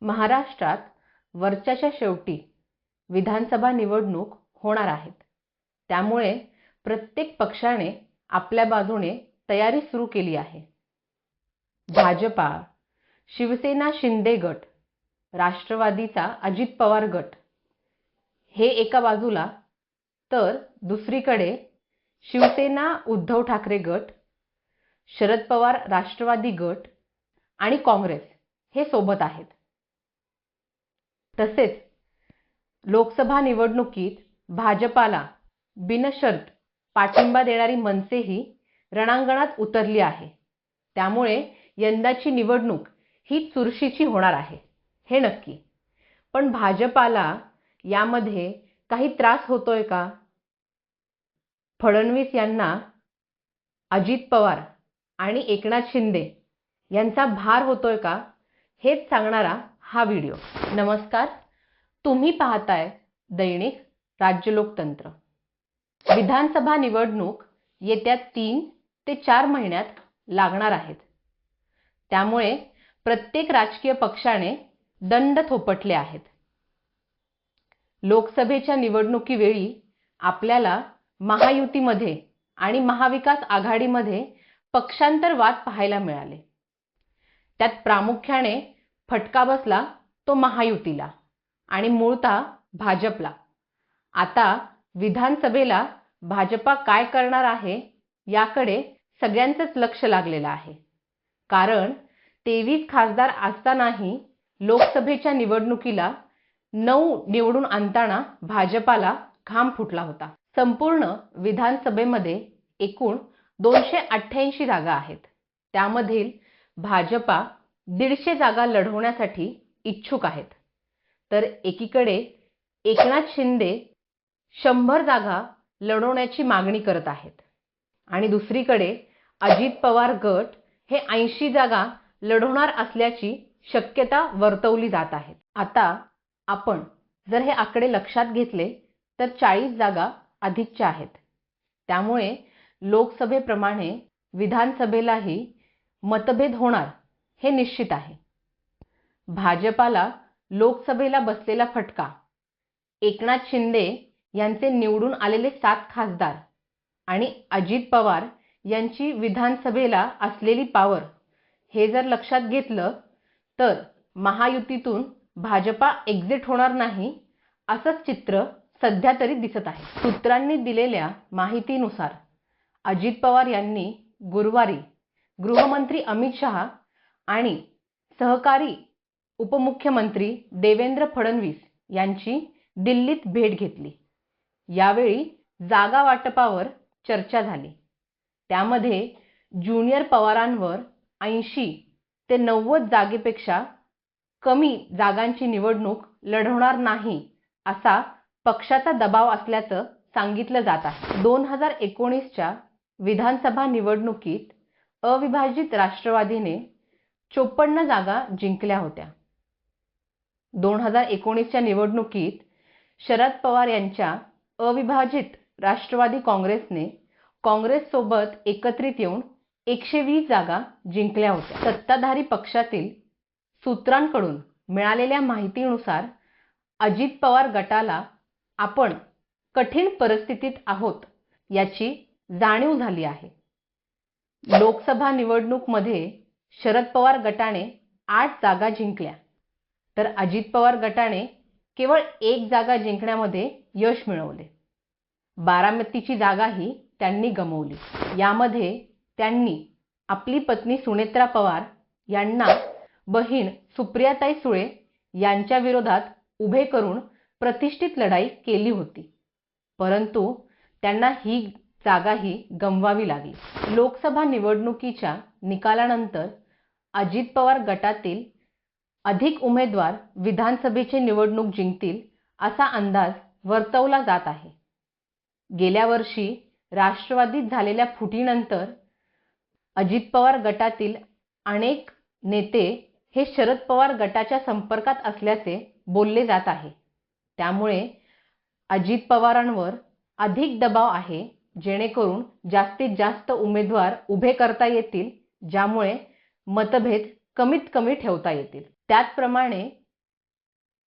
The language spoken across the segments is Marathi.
महाराष्ट्रात वर्षाच्या शेवटी विधानसभा निवडणूक होणार आहेत. त्यामुळे प्रत्येक पक्षाने आपल्या बाजूने तयारी सुरू केली आहे. भाजपा, शिवसेना शिंदे गट, राष्ट्रवादीचा अजित पवार गट हे एका बाजूला, तर दुसरीकडे शिवसेना उद्धव ठाकरे गट, शरद पवार राष्ट्रवादी गट आणि काँग्रेस हे सोबत आहेत. तसेच लोकसभा निवडणुकीत भाजपाला बिनशर्त पाठिंबा देणारी मनसेही रणांगणात उतरली आहे. त्यामुळे यंदाची निवडणूक ही चुरशीची होणार आहे हे नक्की. पण भाजपाला यामध्ये काही त्रास होतोय का? फडणवीस यांना अजित पवार आणि एकनाथ शिंदे यांचा भार होतोय का, हेच सांगणारा हा व्हिडिओ. नमस्कार, तुम्ही पाहताय दैनिक राज्य लोकतंत्र. विधानसभा निवडणूक येत्या 3 ते 4 महिन्यात लागणार आहेत. त्यामुळे प्रत्येक राजकीय पक्षाने दंड थोपटले आहेत. लोकसभेच्या निवडणुकीवेळी आपल्याला महायुतीमध्ये आणि महाविकास आघाडीमध्ये पक्षांतर वाद पाहायला मिळाले. त्यात प्रामुख्याने फटका बसला तो महायुतीला आणि मूळतः भाजपला. आता विधानसभेला भाजपा काय करणार आहे याकडे सगळ्यांचंच लक्ष लागलेलं आहे. कारण 23 खासदार असतानाही लोकसभेच्या निवडणुकीला 9 निवडून आणताना भाजपाला घाम फुटला होता. संपूर्ण विधानसभेमध्ये एकूण 288 जागा आहेत. त्यामधील भाजपा 150 जागा लढवण्यासाठी इच्छुक आहेत. तर एकीकडे एकनाथ शिंदे 100 जागा लढवण्याची मागणी करत आहेत आणि दुसरीकडे अजित पवार गट हे 80 जागा लढवणार असल्याची शक्यता वर्तवली जात आहे. आता आपण जर हे आकडे लक्षात घेतले तर 40 जागा अधिकच्या आहेत. त्यामुळे लोकसभेप्रमाणे विधानसभेलाही मतभेद होणार हे निश्चित आहे. भाजपाला लोकसभेला बसलेला फटका, एकनाथ शिंदे यांचे निवडून आलेले 7 खासदार आणि अजित पवार यांची विधानसभेला असलेली पॉवर, हे जर लक्षात घेतलं तर महायुतीतून भाजपा एक्झिट होणार नाही असंच चित्र सध्या तरी दिसत आहे. सूत्रांनी दिलेल्या माहितीनुसार अजित पवार यांनी गुरुवारी गृहमंत्री अमित शहा आणि सहकारी उपमुख्यमंत्री देवेंद्र फडणवीस यांची दिल्लीत भेट घेतली. यावेळी जागा वाटपावर चर्चा झाली. त्यामध्ये ज्युनियर पवारांवर 80 ते 90 जागेपेक्षा कमी जागांची निवडणूक लढवणार नाही असा पक्षाचा दबाव असल्याचं सांगितलं जात आहे. 2019च्या विधानसभा निवडणुकीत अविभाजित राष्ट्रवादीने 54 जागा जिंकल्या होत्या. 2019च्या निवडणुकीत शरद पवार यांच्या अविभाजित राष्ट्रवादी काँग्रेसने काँग्रेससोबत एकत्रित येऊन 120 जागा जिंकल्या होत्या. सत्ताधारी पक्षातील सूत्रांकडून मिळालेल्या माहितीनुसार अजित पवार गटाला आपण कठीण परिस्थितीत आहोत याची जाणीव झाली आहे. लोकसभा निवडणूकमध्ये शरद पवार गटाने 8 जागा जिंकल्या, तर अजित पवार गटाने केवळ 1 जागा जिंकण्यामध्ये यश मिळवले. बारामतीची जागाही त्यांनी गमावली. यामध्ये त्यांनी आपली पत्नी सुनेत्रा पवार यांना बहीण सुप्रियाताई सुळे यांच्या विरोधात उभे करून प्रतिष्ठित लढाई केली होती. परंतु त्यांना ही जागाही गमवावी लागली. लोकसभा निवडणुकीच्या निकालानंतर अजित पवार गटातील अधिक उमेदवार विधानसभेची निवडणूक जिंकतील असा अंदाज वर्तवला जात आहे. गेल्या वर्षी राष्ट्रवादीत झालेल्या फुटीनंतर अजित पवार गटातील अनेक नेते हे शरद पवार गटाच्या संपर्कात असल्याचे बोलले जात आहे. त्यामुळे अजित पवारांवर अधिक दबाव आहे, जेणेकरून जास्तीत जास्त उमेदवार उभे करता येतील, ज्यामुळे मतभेद कमीत कमी ठेवता येतील. त्याचप्रमाणे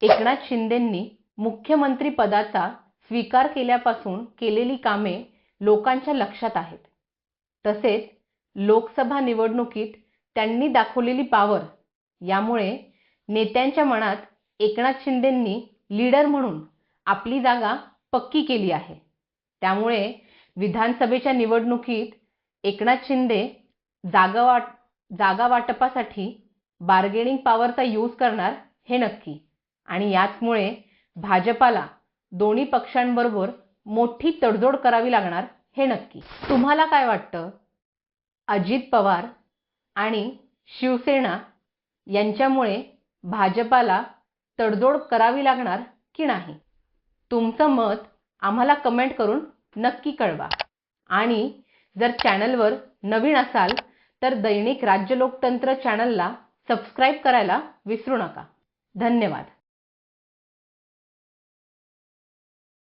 एकनाथ शिंदेंनी मुख्यमंत्री पदाचा स्वीकार केल्यापासून केलेली कामे लोकांच्या लक्षात आहेत. तसेच लोकसभा निवडणुकीत त्यांनी दाखवलेली पॉवर यामुळे नेत्यांच्या मनात एकनाथ शिंदेंनी लीडर म्हणून आपली जागा पक्की केली आहे. त्यामुळे विधानसभेच्या निवडणुकीत एकनाथ शिंदे जागा वाटपासाठी बार्गेनिंग पॉवरचा यूज करणार हे नक्की. आणि याचमुळे भाजपाला दोन्ही पक्षांबरोबर मोठी तडजोड करावी लागणार हे नक्की. तुम्हाला काय वाटतं? अजित पवार आणि शिवसेना यांच्यामुळे भाजपाला तडजोड करावी लागणार की नाही? तुमचं मत आम्हाला कमेंट करून नक्की कळवा. आणि जर चॅनलवर नवीन असाल तर दैनिक राज्य लोकतंत्र चॅनलला सबस्क्राईब करायला विसरू नका. धन्यवाद.